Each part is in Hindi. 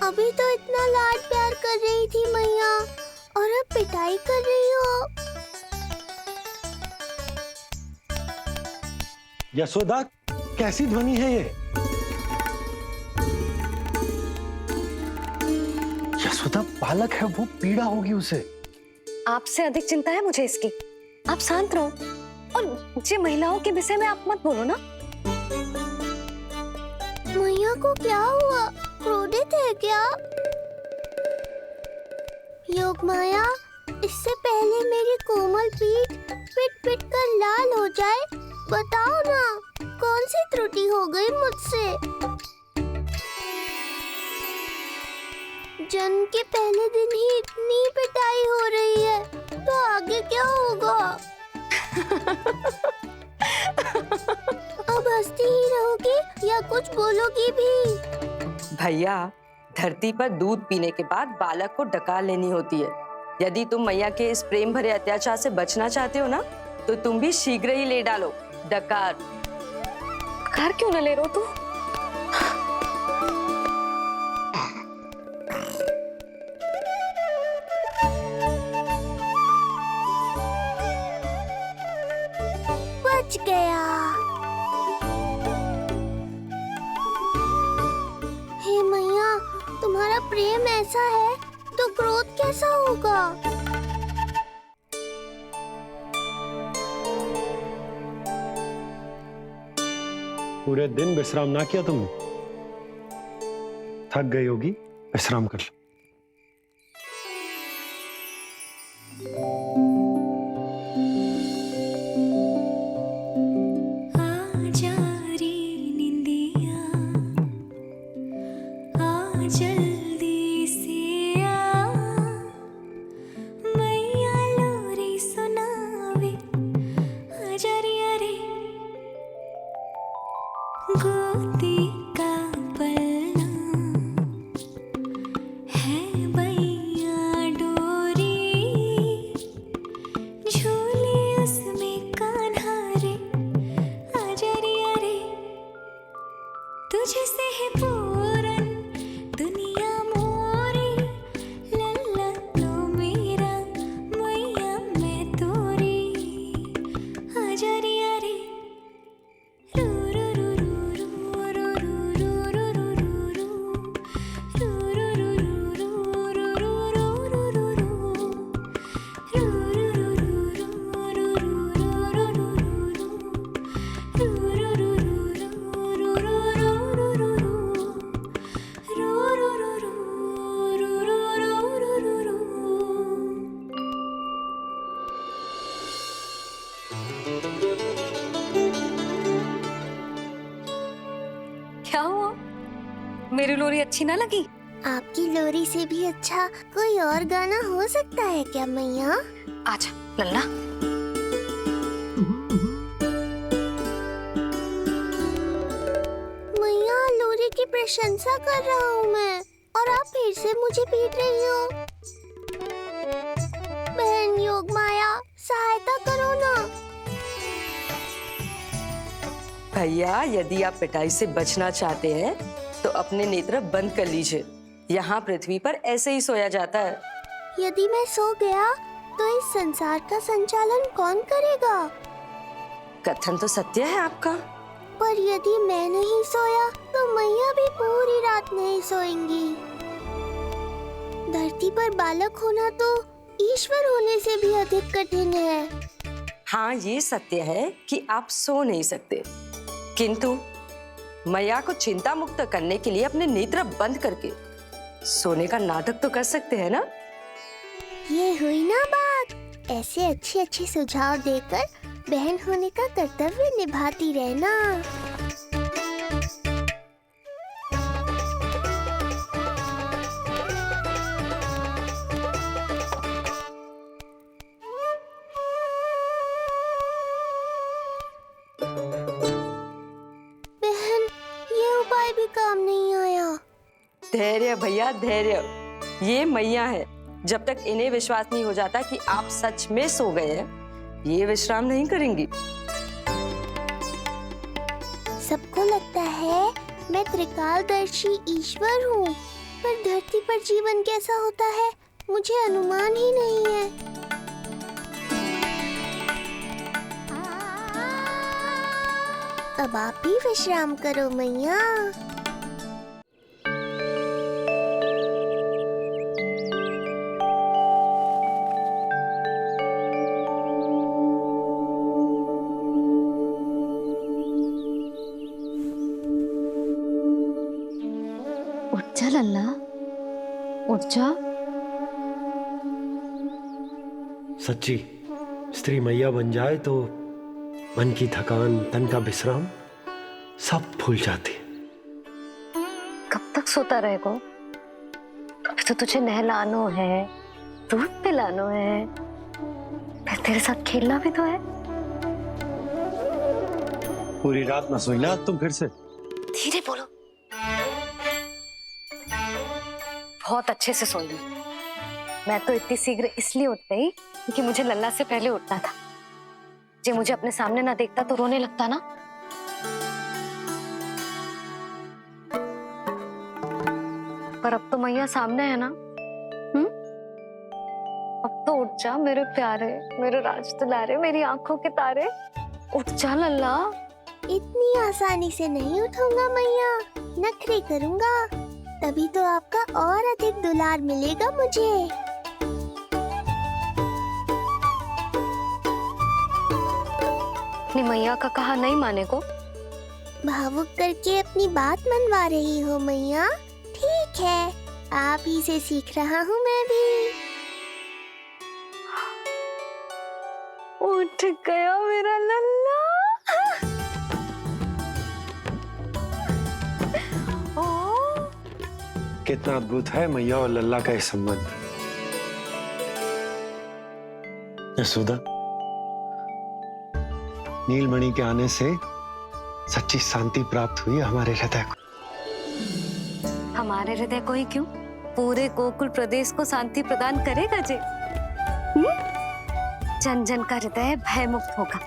अभी तो इतना लाड प्यार कर रही थी मैया, और अब पिटाई कर रही हो। यशोदा, कैसी ध्वनि है ये? यशोदा, बालक है वो, पीड़ा होगी उसे। आपसे अधिक चिंता है मुझे इसकी। आप शांत रहो, और ये महिलाओं के विषय में आप मत बोलो ना। मैया को क्या हुआ? क्रोधित है क्या? योगमाया, इससे पहले मेरी कोमल पीठ पिट पिट कर लाल हो जाए, बताओ ना कौन सी त्रुटि हो गई मुझसे? जन्म के पहले दिन ही इतनी पिटाई हो रही है, तो आगे क्या होगा? अब हंसती ही रहोगी या कुछ बोलोगी भी? भैया, धरती पर दूध पीने के बाद बालक को डकार लेनी होती है। यदि तुम मैया के इस प्रेम भरे अत्याचार से बचना चाहते हो ना, तो तुम भी शीघ्र ही ले डालो डकार। डकार क्यों न ले रहे हो तुम? बच गया। हे मैया, तुम्हारा प्रेम ऐसा है तो क्रोध कैसा होगा? पूरे दिन विश्राम ना किया तुमने? थक गई होगी, विश्राम कर लो। क्या हुआ? मेरी लोरी अच्छी ना लगी? आपकी लोरी से भी अच्छा कोई और गाना हो सकता है क्या मैया? आजा लल्ला। मैया, लोरी की प्रशंसा कर रहा हूँ मैं, और आप फिर से मुझे पीट रही हो। बहन योगमाया, सहायता करो ना। भैया, यदि आप पिटाई से बचना चाहते हैं तो अपने नेत्र बंद कर लीजिए। यहाँ पृथ्वी पर ऐसे ही सोया जाता है। यदि मैं सो गया तो इस संसार का संचालन कौन करेगा? कथन तो सत्य है आपका। पर यदि मैं नहीं सोया तो मैया भी पूरी रात नहीं सोएंगी। धरती पर बालक होना तो ईश्वर होने से भी अधिक कठिन है। हाँ, ये सत्य है कि आप सो नहीं सकते, किंतु मैया को चिंता मुक्त करने के लिए अपने नेत्र बंद करके सोने का नाटक तो कर सकते हैं ना? ये हुई ना बात। ऐसे अच्छे अच्छे सुझाव देकर बहन होने का कर्तव्य निभाती रहना। बहन, ये उपाय भी काम नहीं आया। धैर्य भैया, धैर्य। ये मैया है, जब तक इन्हें विश्वास नहीं हो जाता कि आप सच में सो गए हैं, ये विश्राम नहीं करेंगी। सबको लगता है मैं त्रिकालदर्शी ईश्वर हूँ, पर धरती पर जीवन कैसा होता है मुझे अनुमान ही नहीं है। अब आप भी विश्राम करो मैया। उठ जा लल्ला, उठ जा। सच्ची स्त्री मैया बन जाए तो मन की थकान, तन का विश्राम सब भूल जाती है। कब तक सोता रहेगा? अभी तो तुझे नहलानो है, दूध पिलानो है, फिर तेरे साथ खेलना भी तो है। पूरी रात न सोई ना आज तुम फिर से? धीरे बोलो। बहुत अच्छे से सोई हूँ। मैं तो इतनी शीघ्र इसलिए उठ गई क्योंकि मुझे लल्ला से पहले उठना था। जे मुझे अपने सामने ना देखता तो रोने लगता ना। पर अब तो मैया सामने है ना। अब तो उठ जा मेरे प्यारे, मेरे राज दुलारे, मेरी आंखों के तारे। उठ जा लल्ला। इतनी आसानी से नहीं उठूंगा मैया, नखरे करूंगा, तभी तो आपका और अधिक दुलार मिलेगा मुझे। अपनी मैया का कहा नहीं माने को? भावुक करके अपनी बात मनवा रही हो मैया। ठीक है, आप ही से सीख रहा हूँ मैं भी। उठ गया मेरा लल्ला। कितना अद्भुत है मैया और लल्ला का ये संबंध। यशोदा, नीलमणि के आने से सच्ची शांति प्राप्त हुई हमारे हृदय को। हमारे हृदय को ही क्यों, पूरे गोकुल प्रदेश को शांति प्रदान करेगा जे। जन जन का हृदय भय मुक्त होगा।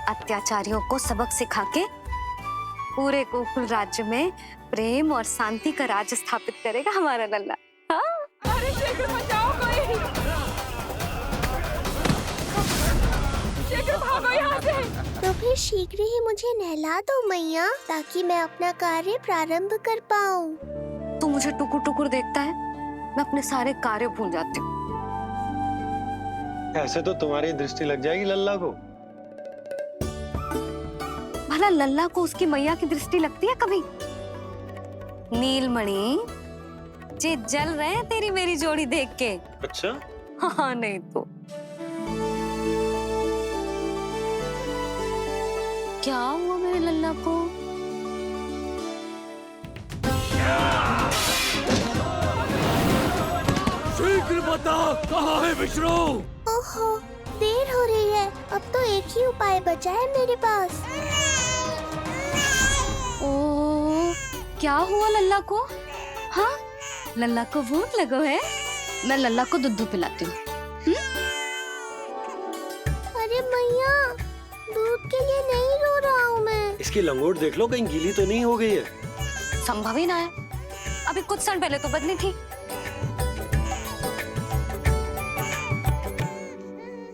अत्याचारियों को सबक सिखा के पूरे गोकुल राज्य में प्रेम और शांति का राज स्थापित करेगा हमारा लल्ला। हाँ? अरे शीघ्र बचाओ कोई। शीघ्र भागो यहाँ से। तो फिर शीघ्र ही मुझे नहला दो मैया, ताकि मैं अपना कार्य प्रारंभ कर पाऊँ। तू मुझे टुकुर टुकुर देखता है, मैं अपने सारे कार्य भूल जाती हूँ। ऐसे तो तुम्हारी दृष्टि लग जाएगी लल्ला को। भला लल्ला को उसकी मैया की दृष्टि लगती है कभी? नीलमणि जे जल रहे हैं तेरी मेरी जोड़ी देख के। अच्छा? हाँ नहीं तो क्या हुआ मेरे लल्ला को? शीघ्र बता, कहाँ है विष्णु? ओहो, देर हो रही है। अब तो एक ही उपाय बचा है मेरे पास। ओ, क्या हुआ लल्ला को? हाँ, लल्ला को भूख लगो है? मैं लल्ला को दूध पिलाती हूँ। अरे मैया, दूध के लिए नहीं रो रहा हूँ मैं। इसकी लंगोट देख लो, कहीं गीली तो नहीं हो गई है। संभव ही ना है, अभी कुछ क्षण पहले तो बदली थी।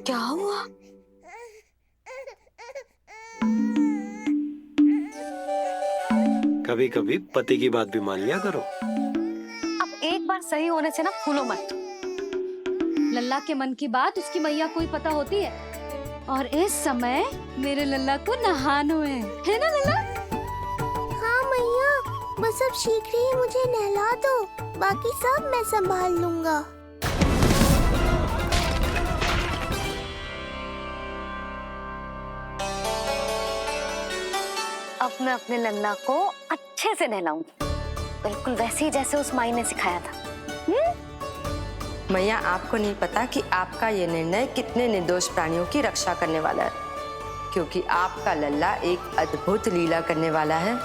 क्या हुआ? कभी कभी पति की बात भी मान लिया करो। अब एक बार सही होने से ना फूलो मत। लल्ला के मन की बात उसकी मैया को ही पता होती है, और इस समय मेरे लल्ला को नहानो है ना लल्ला? हाँ मैया, बस अब शीघ्र ही मुझे नहला दो, बाकी सब मैं संभाल लूंगा। अब मैं अपने लल्ला को अच्छे से नहलाऊंगी, बिल्कुल वैसे ही जैसे उस माई ने सिखाया था। मैया, आपको नहीं पता कि आपका ये निर्णय कितने निर्दोष प्राणियों की रक्षा करने वाला है, क्योंकि आपका लल्ला एक अद्भुत लीला करने वाला है।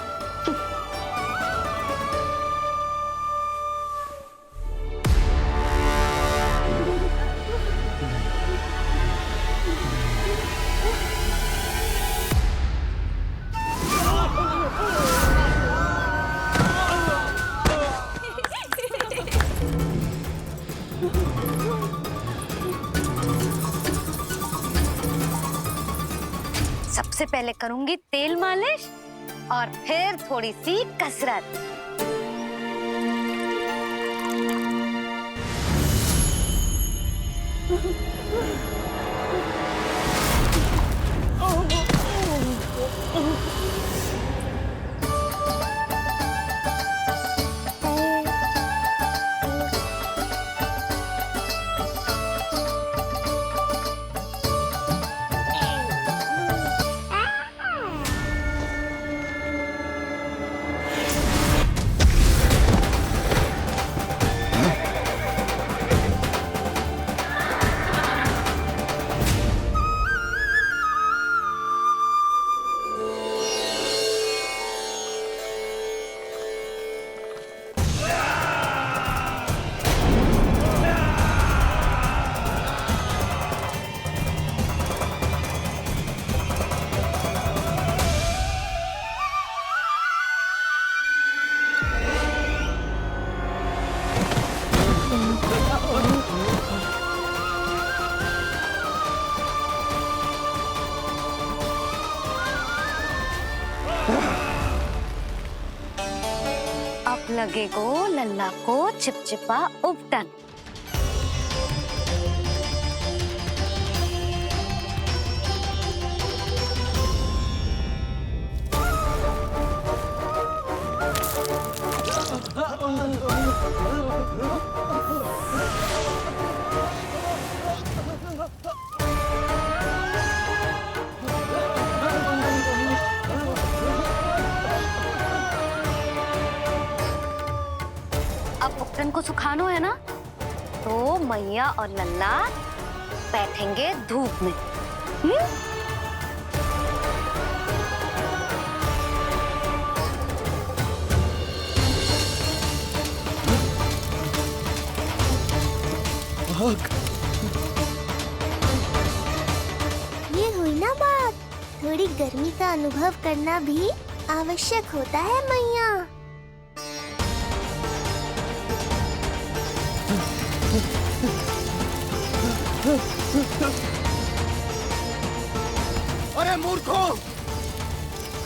सबसे पहले करूंगी तेल मालिश और फिर थोड़ी सी कसरत। अब लगेगो लल्ला को चिपचिपा उपटन। अब उपटन को सुखानो है ना, तो मैया और लल्ला बैठेंगे धूप में। ये हुई ना बात, थोड़ी गर्मी का अनुभव करना भी आवश्यक होता है मैया। अरे मूर्खों,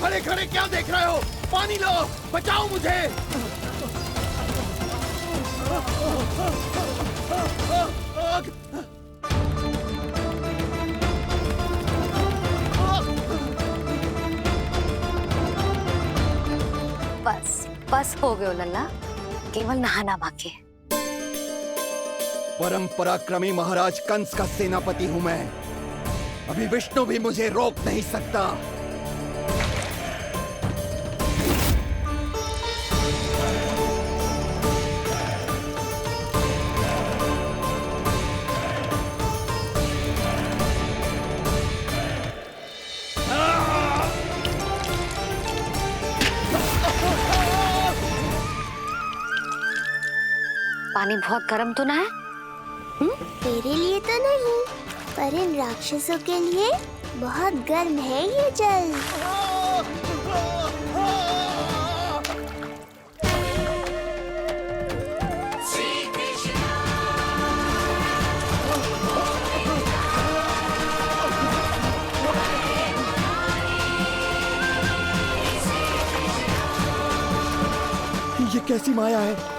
खड़े खड़े क्या देख रहे हो? पानी लो, बचाओ मुझे। बस बस हो गयो लल्ला, केवल नहाना बाकी है। परम पराक्रमी महाराज कंस का सेनापति हूं मैं। अभी विष्णु भी मुझे रोक नहीं सकता। पानी बहुत गर्म तो ना है? तेरे लिए तो नहीं, पर इन राक्षसों के लिए बहुत गर्म है ये जल। ये कैसी माया है?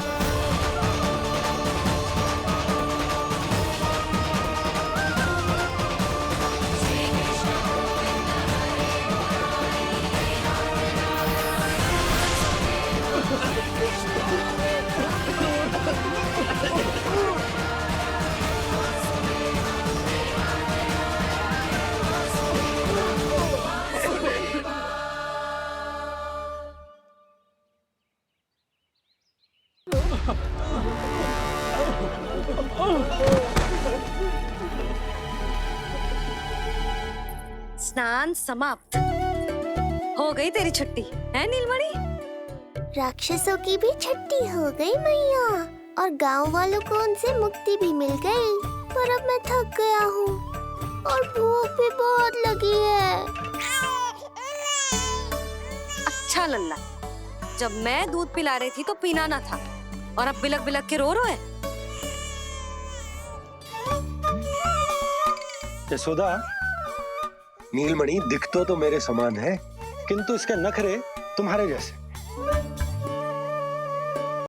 स्नान समाप्त। हो गई तेरी छुट्टी है नीलमणि? राक्षसों की भी छुट्टी हो गई मैया, और गांव वालों को उनसे मुक्ति भी मिल गई। पर अब मैं थक गया हूँ और भूख भी बहुत लगी है। अच्छा लल्ला, जब मैं दूध पिला रही थी तो पीना ना था, और अब बिलक बिलक के रो है। यशोदा, नीलमणि दिखतो तो मेरे समान है, किंतु इसके नखरे तुम्हारे जैसे।